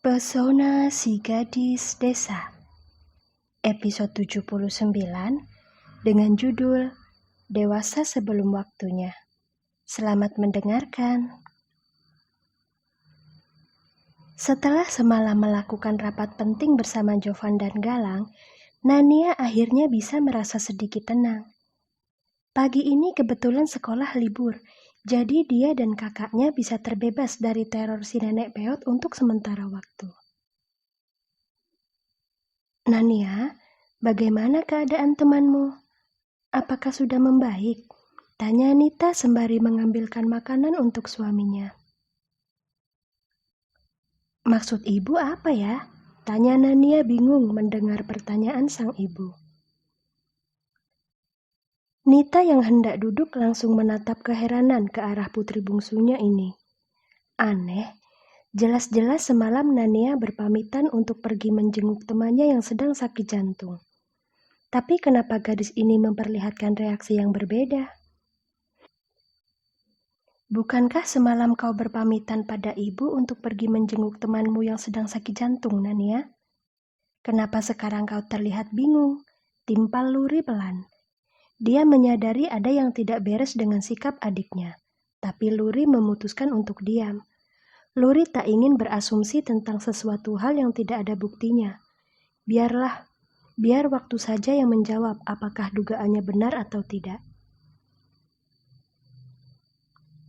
Pesona si gadis desa, episode 79 dengan judul Dewasa Sebelum Waktunya. Selamat mendengarkan. Setelah semalam melakukan rapat penting bersama Jovan dan Galang, Nania akhirnya bisa merasa sedikit tenang. Pagi ini kebetulan sekolah libur, jadi dia dan kakaknya bisa terbebas dari teror si nenek peot untuk sementara waktu. Nania, bagaimana keadaan temanmu? Apakah sudah membaik? Tanya Anita sembari mengambilkan makanan untuk suaminya. Maksud ibu apa ya? Tanya Nania bingung mendengar pertanyaan sang ibu. Nita yang hendak duduk langsung menatap keheranan ke arah putri bungsunya ini. Aneh, jelas-jelas semalam Nania berpamitan untuk pergi menjenguk temannya yang sedang sakit jantung. Tapi kenapa gadis ini memperlihatkan reaksi yang berbeda? Bukankah semalam kau berpamitan pada ibu untuk pergi menjenguk temanmu yang sedang sakit jantung, Nania? Kenapa sekarang kau terlihat bingung? Timpal Luri pelan. Dia menyadari ada yang tidak beres dengan sikap adiknya, tapi Luri memutuskan untuk diam. Luri tak ingin berasumsi tentang sesuatu hal yang tidak ada buktinya. Biar waktu saja yang menjawab apakah dugaannya benar atau tidak.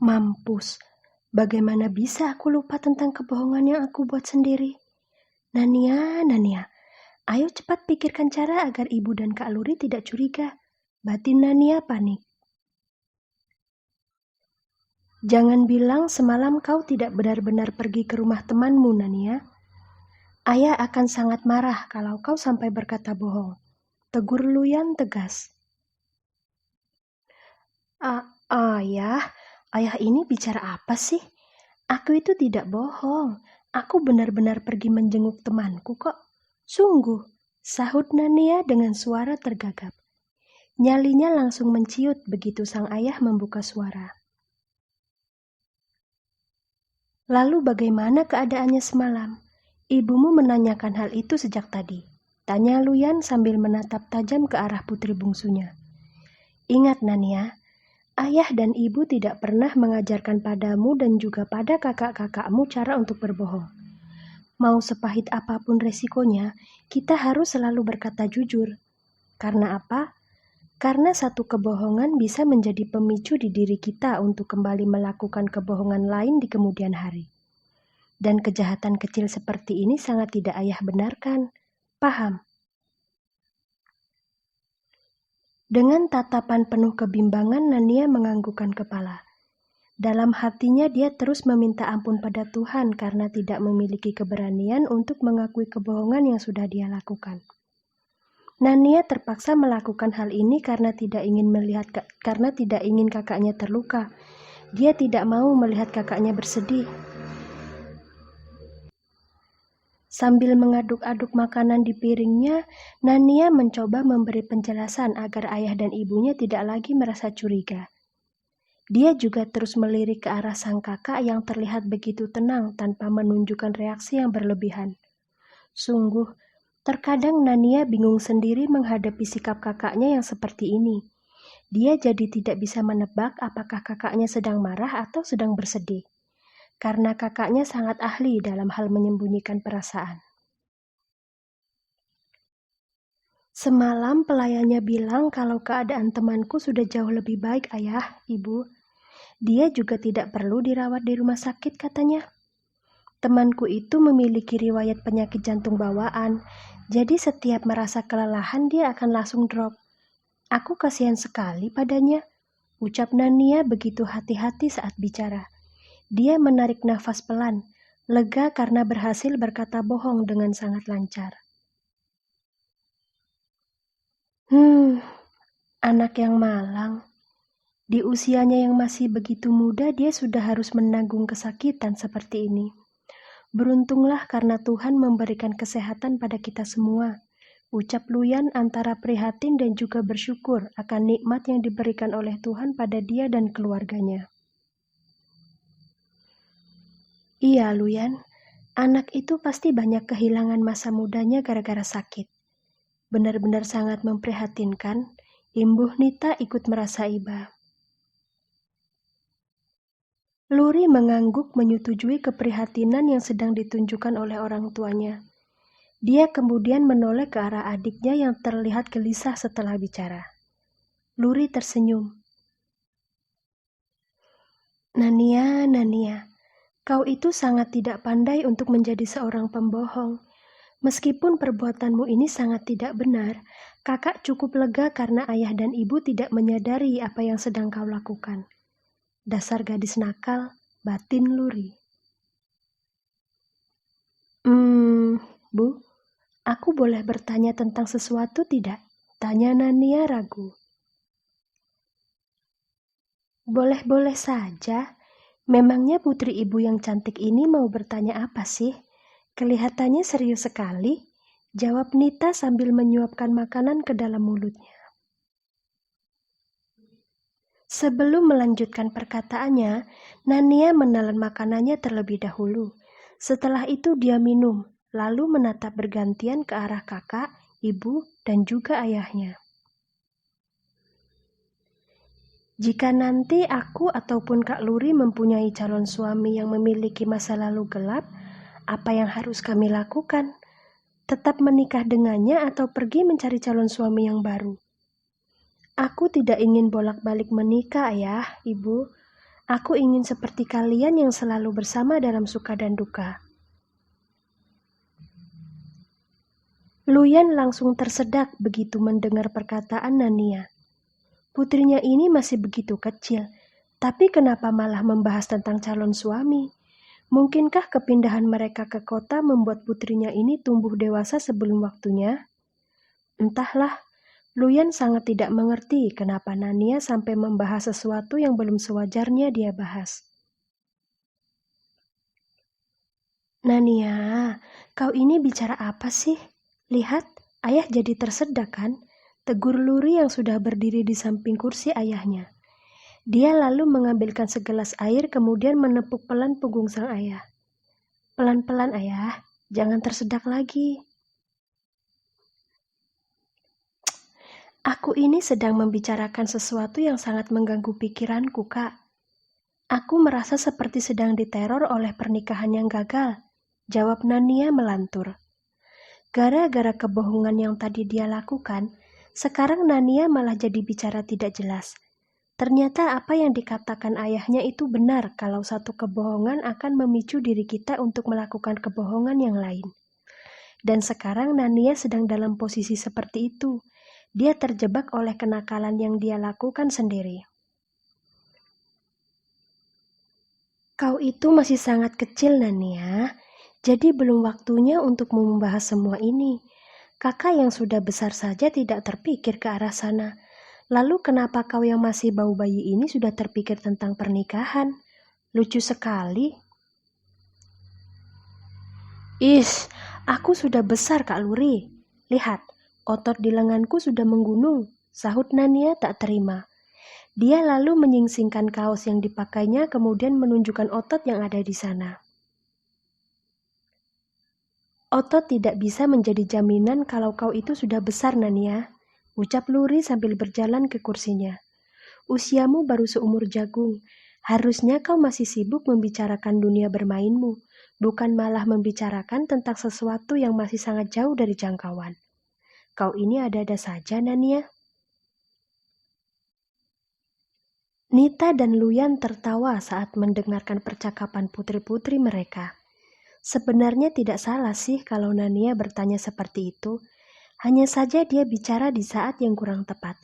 Mampus, bagaimana bisa aku lupa tentang kebohongan yang aku buat sendiri? Nania, ayo cepat pikirkan cara agar ibu dan Kak Luri tidak curiga. Batin Nania panik. Jangan bilang semalam kau tidak benar-benar pergi ke rumah temanmu, Nania. Ayah akan sangat marah kalau kau sampai berkata bohong. Tegur Luyan tegas. Ayah ini bicara apa sih? Aku itu tidak bohong. Aku benar-benar pergi menjenguk temanku kok. Sungguh, sahut Nania dengan suara tergagap. Nyalinya langsung menciut begitu sang ayah membuka suara. Lalu bagaimana keadaannya semalam? Ibumu menanyakan hal itu sejak tadi. Tanya Luyan sambil menatap tajam ke arah putri bungsunya. Ingat Nania, ayah dan ibu tidak pernah mengajarkan padamu dan juga pada kakak-kakakmu cara untuk berbohong. Mau sepahit apapun resikonya, kita harus selalu berkata jujur. Karena apa? Karena satu kebohongan bisa menjadi pemicu di diri kita untuk kembali melakukan kebohongan lain di kemudian hari. Dan kejahatan kecil seperti ini sangat tidak ayah benarkan. Paham? Dengan tatapan penuh kebimbangan, Nania menganggukkan kepala. Dalam hatinya dia terus meminta ampun pada Tuhan karena tidak memiliki keberanian untuk mengakui kebohongan yang sudah dia lakukan. Nania terpaksa melakukan hal ini karena tidak ingin kakaknya terluka. Dia tidak mau melihat kakaknya bersedih. Sambil mengaduk-aduk makanan di piringnya, Nania mencoba memberi penjelasan agar ayah dan ibunya tidak lagi merasa curiga. Dia juga terus melirik ke arah sang kakak yang terlihat begitu tenang tanpa menunjukkan reaksi yang berlebihan. Sungguh, terkadang Nania bingung sendiri menghadapi sikap kakaknya yang seperti ini. Dia jadi tidak bisa menebak apakah kakaknya sedang marah atau sedang bersedih. Karena kakaknya sangat ahli dalam hal menyembunyikan perasaan. Semalam pelayannya bilang kalau keadaan temanku sudah jauh lebih baik, ayah, ibu. Dia juga tidak perlu dirawat di rumah sakit katanya. Temanku itu memiliki riwayat penyakit jantung bawaan, jadi setiap merasa kelelahan dia akan langsung drop. Aku kasihan sekali padanya, ucap Nania begitu hati-hati saat bicara. Dia menarik nafas pelan, lega karena berhasil berkata bohong dengan sangat lancar. Anak yang malang. Di usianya yang masih begitu muda, dia sudah harus menanggung kesakitan seperti ini. Beruntunglah karena Tuhan memberikan kesehatan pada kita semua, ucap Luyan antara prihatin dan juga bersyukur akan nikmat yang diberikan oleh Tuhan pada dia dan keluarganya. Iya, Luyan, Anak itu pasti banyak kehilangan masa mudanya gara-gara sakit. Benar-benar sangat memprihatinkan. Imbuh Nita ikut merasa iba. Luri mengangguk menyetujui keprihatinan yang sedang ditunjukkan oleh orang tuanya. Dia kemudian menoleh ke arah adiknya yang terlihat gelisah setelah bicara. Luri tersenyum. Nania, kau itu sangat tidak pandai untuk menjadi seorang pembohong. Meskipun perbuatanmu ini sangat tidak benar, kakak cukup lega karena ayah dan ibu tidak menyadari apa yang sedang kau lakukan. Dasar gadis nakal, batin Luri. Bu, aku boleh bertanya tentang sesuatu tidak? Tanya Nania ragu. Boleh-boleh saja. Memangnya putri ibu yang cantik ini mau bertanya apa sih? Kelihatannya serius sekali, jawab Nita sambil menyuapkan makanan ke dalam mulutnya. Sebelum melanjutkan perkataannya, Nania menelan makanannya terlebih dahulu. Setelah itu dia minum, lalu menatap bergantian ke arah kakak, ibu, dan juga ayahnya. Jika nanti aku ataupun Kak Luri mempunyai calon suami yang memiliki masa lalu gelap, apa yang harus kami lakukan? Tetap menikah dengannya atau pergi mencari calon suami yang baru? Aku tidak ingin bolak-balik menikah, ayah, ibu. Aku ingin seperti kalian yang selalu bersama dalam suka dan duka. Luyan langsung tersedak begitu mendengar perkataan Nania. Putrinya ini masih begitu kecil, tapi kenapa malah membahas tentang calon suami? Mungkinkah kepindahan mereka ke kota membuat putrinya ini tumbuh dewasa sebelum waktunya? Entahlah, Luyan sangat tidak mengerti kenapa Nania sampai membahas sesuatu yang belum sewajarnya dia bahas. Nania, kau ini bicara apa sih? Lihat, ayah jadi tersedak kan? Tegur Luri yang sudah berdiri di samping kursi ayahnya. Dia lalu mengambilkan segelas air kemudian menepuk pelan punggung sang ayah. Pelan-pelan ayah, jangan tersedak lagi. Aku ini sedang membicarakan sesuatu yang sangat mengganggu pikiranku, Kak. Aku merasa seperti sedang diteror oleh pernikahan yang gagal, jawab Nania melantur. Gara-gara kebohongan yang tadi dia lakukan, sekarang Nania malah jadi bicara tidak jelas. Ternyata apa yang dikatakan ayahnya itu benar kalau satu kebohongan akan memicu diri kita untuk melakukan kebohongan yang lain. Dan sekarang Nania sedang dalam posisi seperti itu. Dia terjebak oleh kenakalan yang dia lakukan sendiri. Kau itu masih sangat kecil, Nania. Jadi belum waktunya untuk membahas semua ini. Kakak yang sudah besar saja tidak terpikir ke arah sana. Lalu kenapa kau yang masih bau bayi ini sudah terpikir tentang pernikahan? Lucu sekali. Aku sudah besar, Kak Luri. Lihat, otot di lenganku sudah menggunung, sahut Nania tak terima. Dia lalu menyingsingkan kaos yang dipakainya kemudian menunjukkan otot yang ada di sana. Otot tidak bisa menjadi jaminan kalau kau itu sudah besar, Nania, ucap Luri sambil berjalan ke kursinya. Usiamu baru seumur jagung. Harusnya kau masih sibuk membicarakan dunia bermainmu, bukan malah membicarakan tentang sesuatu yang masih sangat jauh dari jangkauan. Kau ini ada-ada saja, Nania. Nita dan Luyan tertawa saat mendengarkan percakapan putri-putri mereka. Sebenarnya tidak salah sih kalau Nania bertanya seperti itu. Hanya saja dia bicara di saat yang kurang tepat.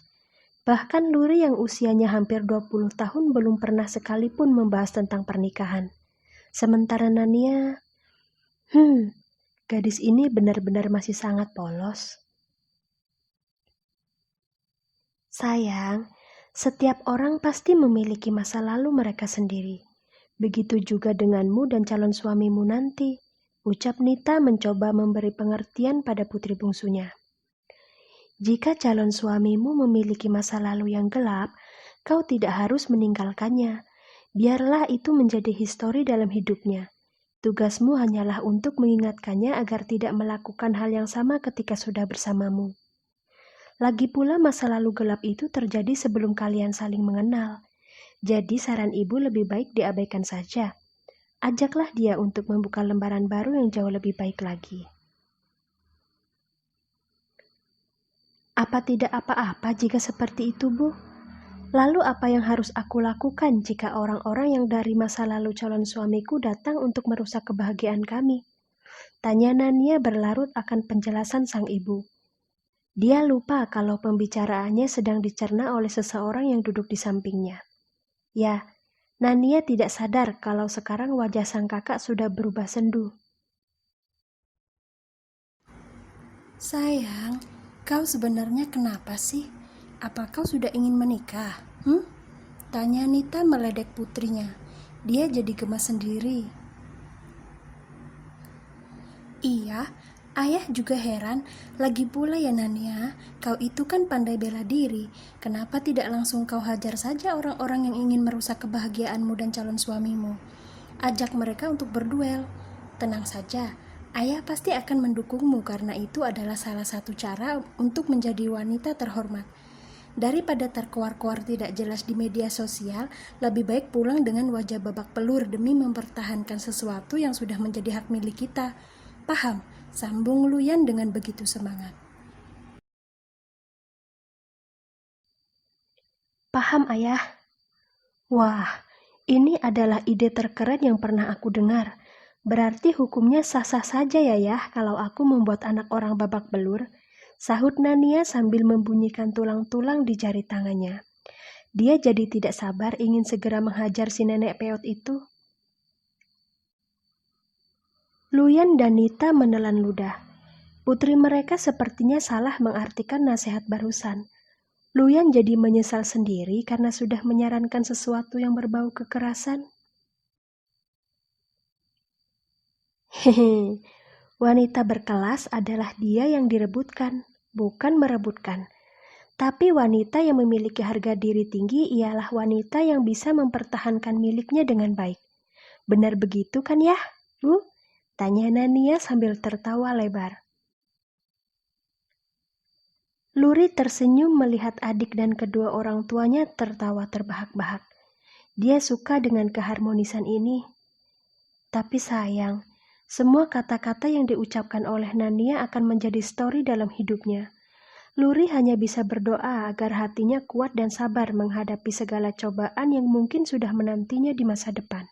Bahkan Luri yang usianya hampir 20 tahun belum pernah sekalipun membahas tentang pernikahan. Sementara Nania, gadis ini benar-benar masih sangat polos. Sayang, setiap orang pasti memiliki masa lalu mereka sendiri. Begitu juga denganmu dan calon suamimu nanti, ucap Nita mencoba memberi pengertian pada putri bungsunya. Jika calon suamimu memiliki masa lalu yang gelap, kau tidak harus meninggalkannya. Biarlah itu menjadi histori dalam hidupnya. Tugasmu hanyalah untuk mengingatkannya agar tidak melakukan hal yang sama ketika sudah bersamamu. Lagi pula masa lalu gelap itu terjadi sebelum kalian saling mengenal. Jadi saran ibu lebih baik diabaikan saja. Ajaklah dia untuk membuka lembaran baru yang jauh lebih baik lagi. Apa tidak apa-apa jika seperti itu, Bu? Lalu apa yang harus aku lakukan jika orang-orang yang dari masa lalu calon suamiku datang untuk merusak kebahagiaan kami? Tanya Nania berlarut akan penjelasan sang ibu. Dia lupa kalau pembicaraannya sedang dicerna oleh seseorang yang duduk di sampingnya. Ya, Nania tidak sadar kalau sekarang wajah sang kakak sudah berubah sendu. Sayang, kau sebenarnya kenapa sih? Apa kau sudah ingin menikah? Tanya Nita meledek putrinya. Dia jadi gemas sendiri. Iya, ayah juga heran. Lagi pula ya Nania, kau itu kan pandai bela diri. Kenapa tidak langsung kau hajar saja orang-orang yang ingin merusak kebahagiaanmu dan calon suamimu? Ajak mereka untuk berduel. Tenang saja, ayah pasti akan mendukungmu karena itu adalah salah satu cara untuk menjadi wanita terhormat. Daripada terkuar-kuar tidak jelas di media sosial, lebih baik pulang dengan wajah babak pelur demi mempertahankan sesuatu yang sudah menjadi hak milik kita. Paham? Sambung Luyan dengan begitu semangat. Paham, Ayah? Wah, ini adalah ide terkeren yang pernah aku dengar. Berarti hukumnya sah-sah saja ya, kalau aku membuat anak orang babak belur, sahut Nania sambil membunyikan tulang-tulang di jari tangannya. Dia jadi tidak sabar ingin segera menghajar si nenek peot itu. Luyan dan Nita menelan ludah. Putri mereka sepertinya salah mengartikan nasihat barusan. Luyan jadi menyesal sendiri karena sudah menyarankan sesuatu yang berbau kekerasan. Hehe, wanita berkelas adalah dia yang direbutkan, bukan merebutkan. Tapi wanita yang memiliki harga diri tinggi ialah wanita yang bisa mempertahankan miliknya dengan baik. Benar begitu kan ya, Bu? Tanya Nania sambil tertawa lebar. Luri tersenyum melihat adik dan kedua orang tuanya tertawa terbahak-bahak. Dia suka dengan keharmonisan ini. Tapi sayang, semua kata-kata yang diucapkan oleh Nania akan menjadi story dalam hidupnya. Luri hanya bisa berdoa agar hatinya kuat dan sabar menghadapi segala cobaan yang mungkin sudah menantinya di masa depan.